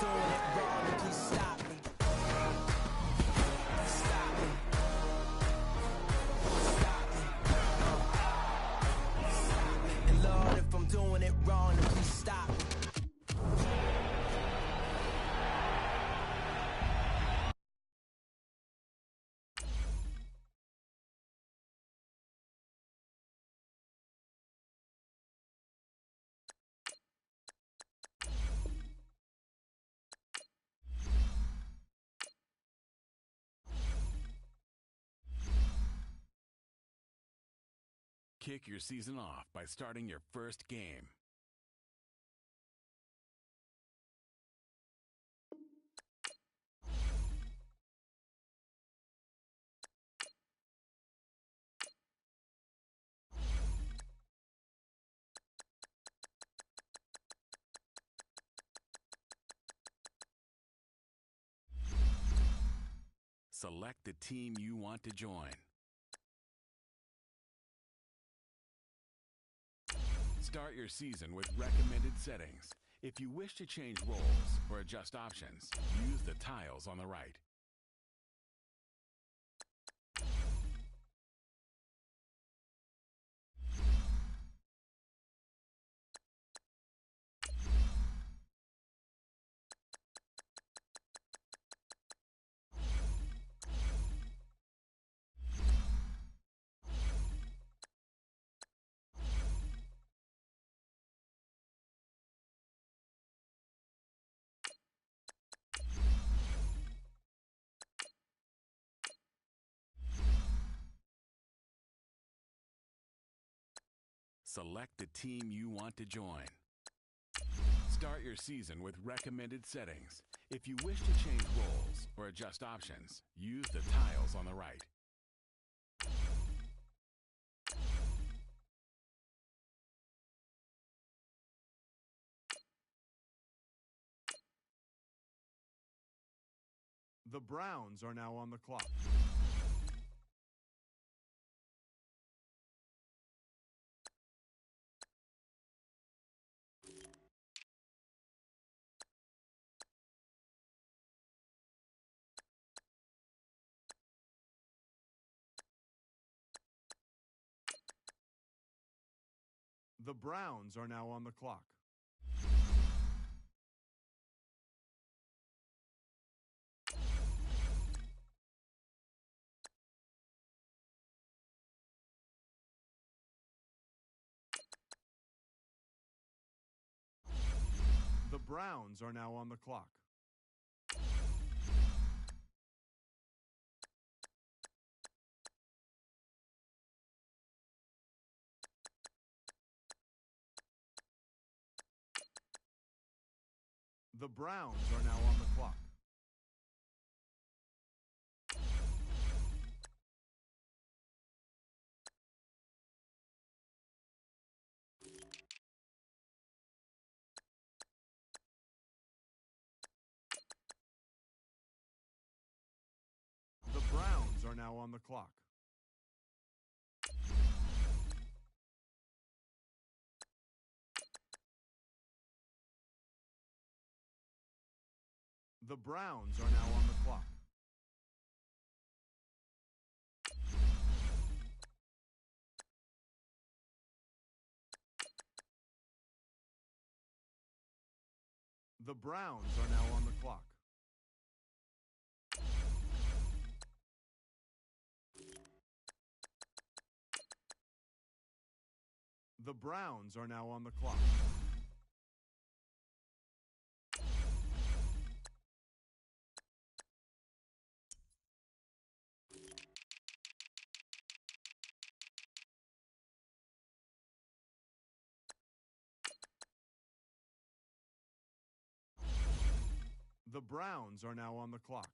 doing it wrong, then please stop me. Stop me. Stop me. Stop me. And Lord, if I'm doing it wrong, then please stop me. Kick your season off by starting your first game. Select the team you want to join. Start your season with recommended settings. If you wish to change roles or adjust options, use the tiles on the right. Select the team you want to join. Start your season with recommended settings. If you wish to change roles or adjust options, use the tiles on the right. The Browns are now on the clock. The Browns are now on the clock. The Browns are now on the clock. The Browns are now on the clock. The Browns are now on the clock. The Browns are now on the clock. The Browns are now on the clock. The Browns are now on the clock. The Browns are now on the clock.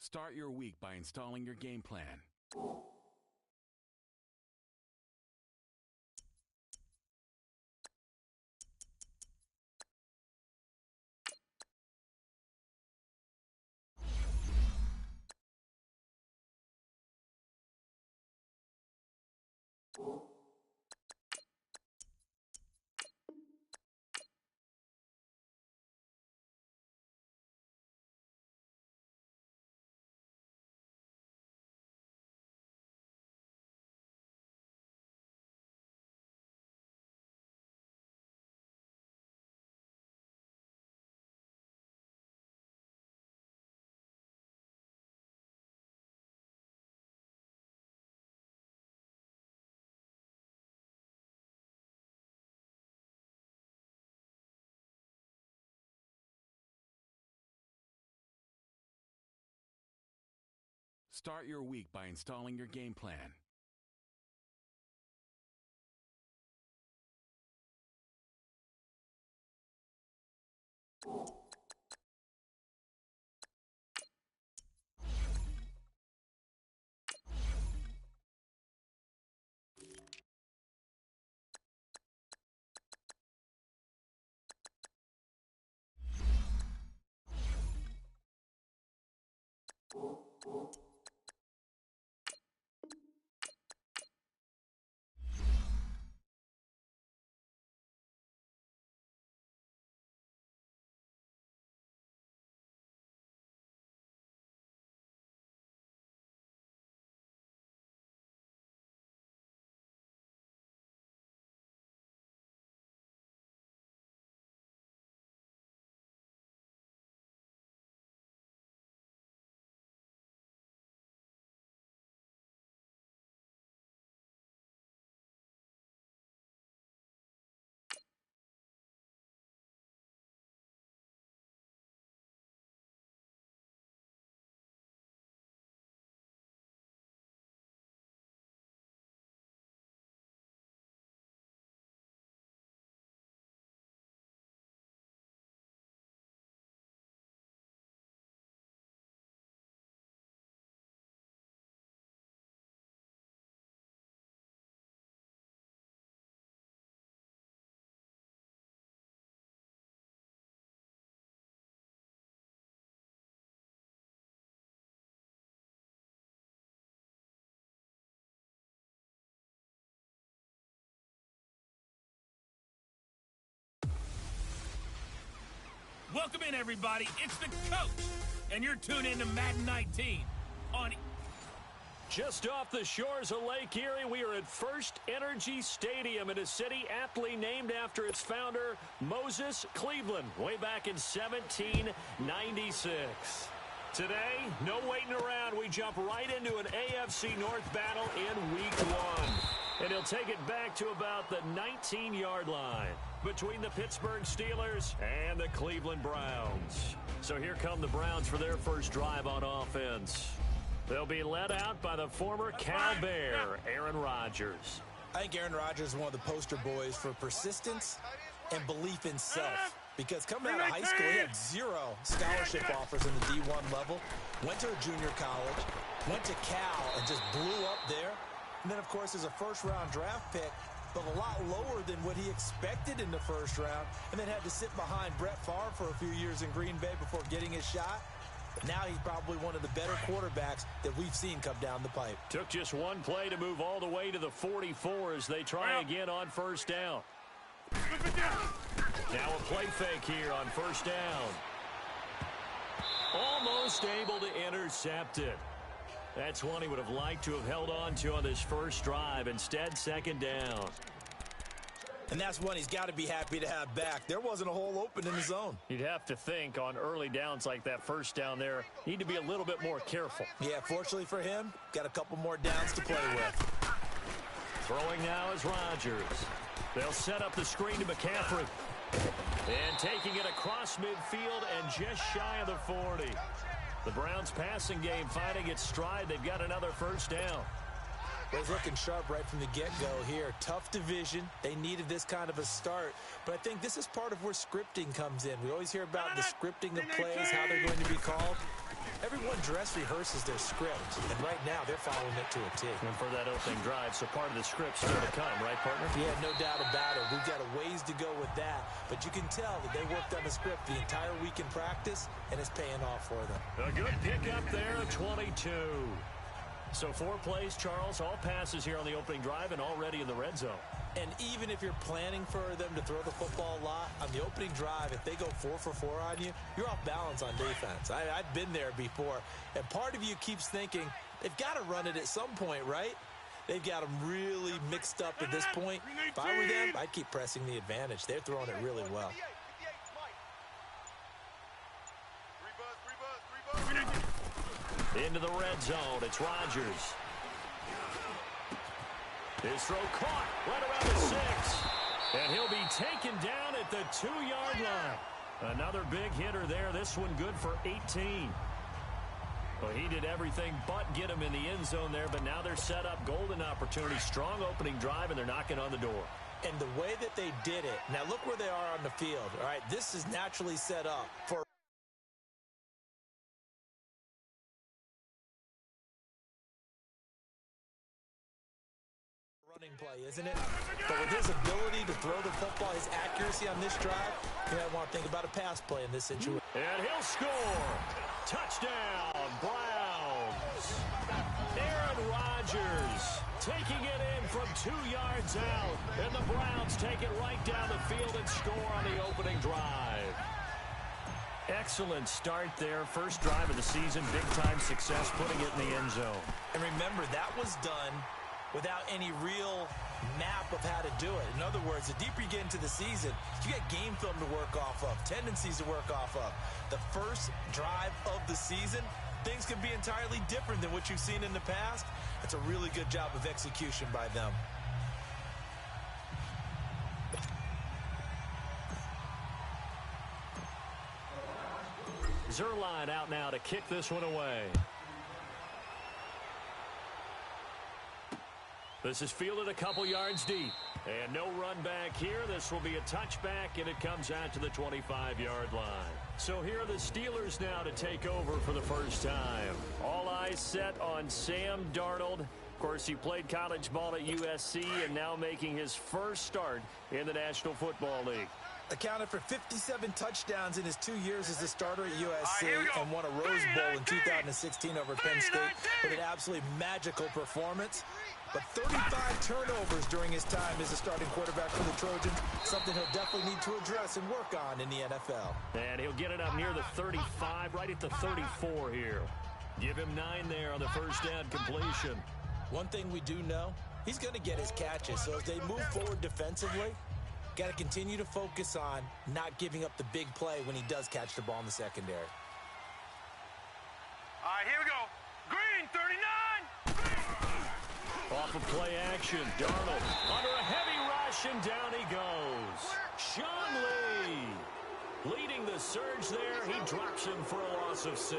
Start your week by installing your game plan. Start your week by installing your game plan. Welcome in, everybody. It's the coach, and you're tuned in to Madden 19 on... Just off the shores of Lake Erie, we are at First Energy Stadium in a city aptly named after its founder, Moses Cleveland, way back in 1796. Today, no waiting around. We jump right into an AFC North battle in Week 1. And he'll take it back to about the 19-yard line between the Pittsburgh Steelers and the Cleveland Browns. So here come the Browns for their first drive on offense. They'll be led out by the former Cal Bear, Aaron Rodgers. I think Aaron Rodgers is one of the poster boys for persistence and belief in self. Because coming out of high school, he had 0 scholarship offers in the D1 level, went to a junior college, went to Cal, and just blew up there. And then, of course, as a first-round draft pick, but a lot lower than what he expected in the first round, and then had to sit behind Brett Favre for a few years in Green Bay before getting his shot. But now he's probably one of the better quarterbacks that we've seen come down the pipe. Took just one play to move all the way to the 44 as they try again on first down. Now a play fake here on first down. Almost able to intercept it. That's one he would have liked to have held on to on this first drive. Instead, second down. And that's one he's got to be happy to have back. There wasn't a hole open in the zone. You'd have to think on early downs like that first down there, need to be a little bit more careful. Yeah, fortunately for him, got a couple more downs to play with. Throwing now is Rodgers. They'll set up the screen to McCaffrey. And taking it across midfield and just shy of the 40. The Browns passing game finding its stride. They've got another first down. Well, he's looking sharp right from the get-go here. Tough division. They needed this kind of a start. But I think this is part of where scripting comes in. We always hear about the scripting of plays, how they're going to be called. Everyone dress rehearses their script, and right now they're following it to a T. And for that opening drive, so part of the script's still to come, right, partner? Yeah, no doubt about it. We've got a ways to go with that, but you can tell that they worked on the script the entire week in practice, and it's paying off for them. A good pickup there, 22. So 4 plays, Charles, all passes here on the opening drive and already in the red zone. And even if you're planning for them to throw the football a lot, on the opening drive, if they go 4 for 4 on you, you're off balance on defense. I've been there before. And part of you keeps thinking, they've got to run it at some point, right? They've got them really mixed up at this point. If I were them, I'd keep pressing the advantage. They're throwing it really well. Into the red zone, it's Rodgers. His throw caught right around the 6. And he'll be taken down at the 2-yard line. Another big hitter there. This one good for 18. Well, he did everything but get him in the end zone there, but now they're set up. Golden opportunity, strong opening drive, and they're knocking on the door. And the way that they did it, now look where they are on the field. All right, this is naturally set up for running play, isn't it? But with his ability to throw the football, his accuracy on this drive, you might want to think about a pass play in this situation. And he'll score. Touchdown, Browns. Aaron Rodgers taking it in from 2 yards out. And the Browns take it right down the field and score on the opening drive. Excellent start there. First drive of the season, big-time success, putting it in the end zone. And remember, that was done without any real map of how to do it. In other words, the deeper you get into the season, you get game film to work off of, tendencies to work off of. The first drive of the season, things can be entirely different than what you've seen in the past. It's a really good job of execution by them. Zerline out now to kick this one away. This is fielded a couple yards deep. And no run back here. This will be a touchback, and it comes out to the 25-yard line. So here are the Steelers now to take over for the first time. All eyes set on Sam Darnold. Of course, he played college ball at USC and now making his first start in the National Football League. Accounted for 57 touchdowns in his 2 years as a starter at USC and won a Rose Bowl in 2016 over Penn State with an absolutely magical performance. But 35 turnovers during his time as a starting quarterback for the Trojans, something he'll definitely need to address and work on in the NFL. And he'll get it up near the 35, right at the 34 here. Give him 9 there on the first down completion. One thing we do know, he's going to get his catches. So as they move forward defensively, got to continue to focus on not giving up the big play when he does catch the ball in the secondary. All right, here we go. Green, 39. Off of play action, Darnold under a heavy rush, and down he goes. Sean Lee leading the surge there. He drops him for a loss of 6.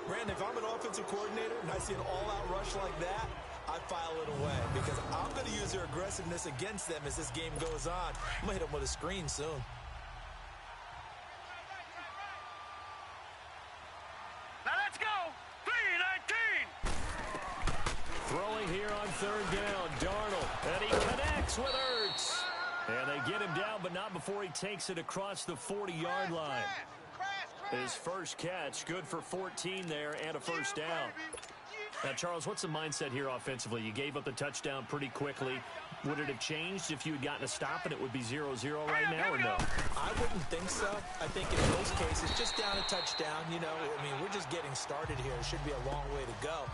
Brandon, if I'm an offensive coordinator and I see an all-out rush like that, I file it away because I'm going to use their aggressiveness against them as this game goes on. I'm going to hit them with a screen soon. Now let's go. 3-19. Throwing here on third down, Darnold, and he connects with Ertz. And they get him down, but not before he takes it across the 40-yard line. His first catch, good for 14 there and a first down. Now, Charles, what's the mindset here offensively? You gave up the touchdown pretty quickly. Would it have changed if you had gotten a stop and it would be 0-0 right now, or no? I wouldn't think so. I think in most cases, just down a touchdown, you know, I mean, we're just getting started here. It should be a long way to go.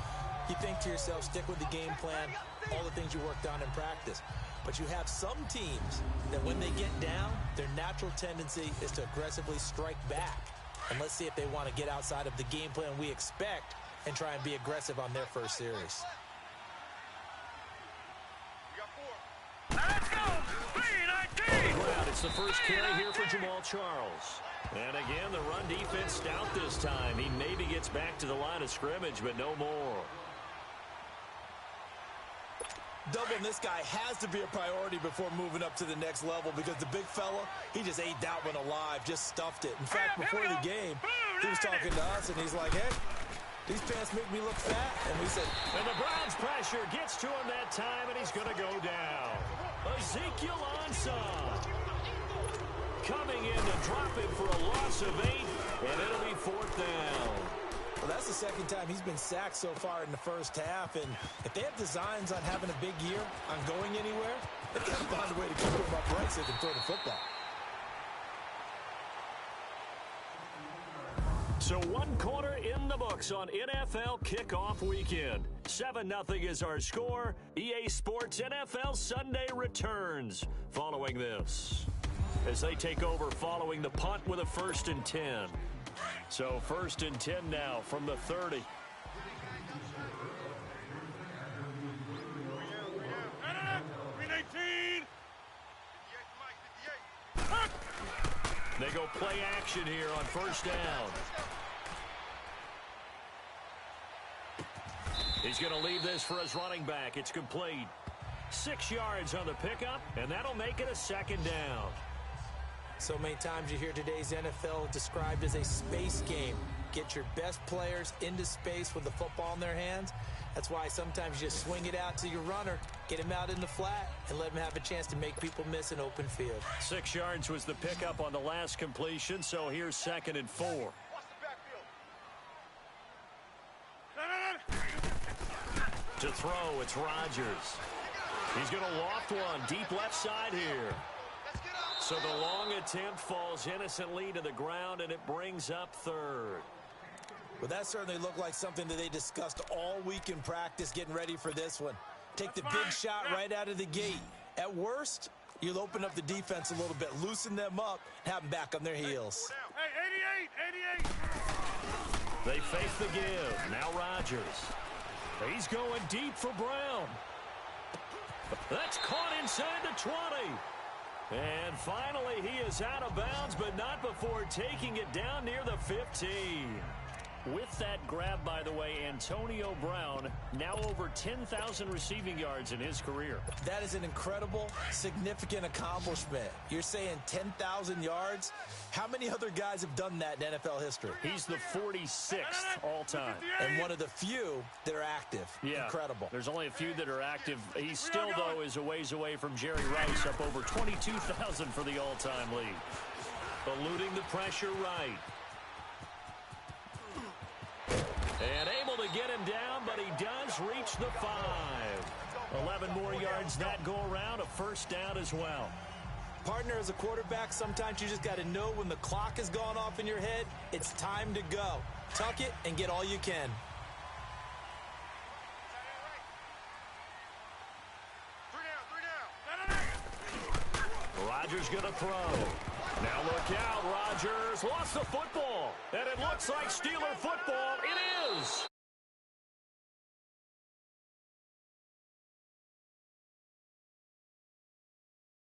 You think to yourself, stick with the game plan, all the things you worked on in practice. But you have some teams that when they get down, their natural tendency is to aggressively strike back. And let's see if they want to get outside of the game plan we expect and try and be aggressive on their first series. Let's go. 3-19. It's the first carry here for Jamal Charles. And again, the run defense stout this time. He maybe gets back to the line of scrimmage, but no more. Doubling this guy has to be a priority before moving up to the next level because the big fella, he just ate that one alive, just stuffed it. In fact, before the game, he was talking to us, and he's like, hey, these pants make me look fat. And we said, and the Browns' pressure gets to him that time, and he's going to go down. Ezekiel Ansah coming in to drop it for a loss of 8, and it'll be 4th down. Well, that's the second time he's been sacked so far in the first half, and if they have designs on having a big year, on going anywhere, they've got to find a way to keep him upright so they can throw the football. So 1 quarter in the books on NFL kickoff weekend. 7-0 is our score. EA Sports NFL Sunday returns following this, as they take over following the punt with a 1st and 10. So 1st and 10 now from the 30. They go play action here on 1st down. He's going to leave this for his running back. It's complete. 6 yards on the pickup, and that'll make it a 2nd down. So many times you hear today's NFL described as a space game. Get your best players into space with the football in their hands. That's why sometimes you just swing it out to your runner, get him out in the flat, and let him have a chance to make people miss an open field. 6 yards was the pickup on the last completion, so here's 2nd and 4. To throw, it's Rodgers. He's going to loft one deep left side here. So the long attempt falls innocently to the ground, and it brings up 3rd. Well, that certainly looked like something that they discussed all week in practice getting ready for this one. Take the big shot right out of the gate. At worst, you'll open up the defense a little bit, loosen them up, and have them back on their heels. Hey, 88. They face the give. Now Rodgers. He's going deep for Brown. That's caught inside the 20. And finally, he is out of bounds, but not before taking it down near the 15. With that grab, by the way, Antonio Brown now over 10,000 receiving yards in his career. That is an incredible, significant accomplishment. You're saying 10,000 yards? How many other guys have done that in NFL history? He's the 46th all-time. And one of the few that are active. Yeah, incredible. There's only a few that are active. He still, though, is a ways away from Jerry Rice, up over 22,000 for the all-time lead. Eluding the pressure right. And able to get him down, but he does reach the 5. 11 more yards that go around, a 1st down as well. Partner, as a quarterback, sometimes you just got to know when the clock has gone off in your head, it's time to go. Tuck it and get all you can. Rodgers going to throw. Now look out, Rodgers lost the football. And it looks like Steeler football. It is.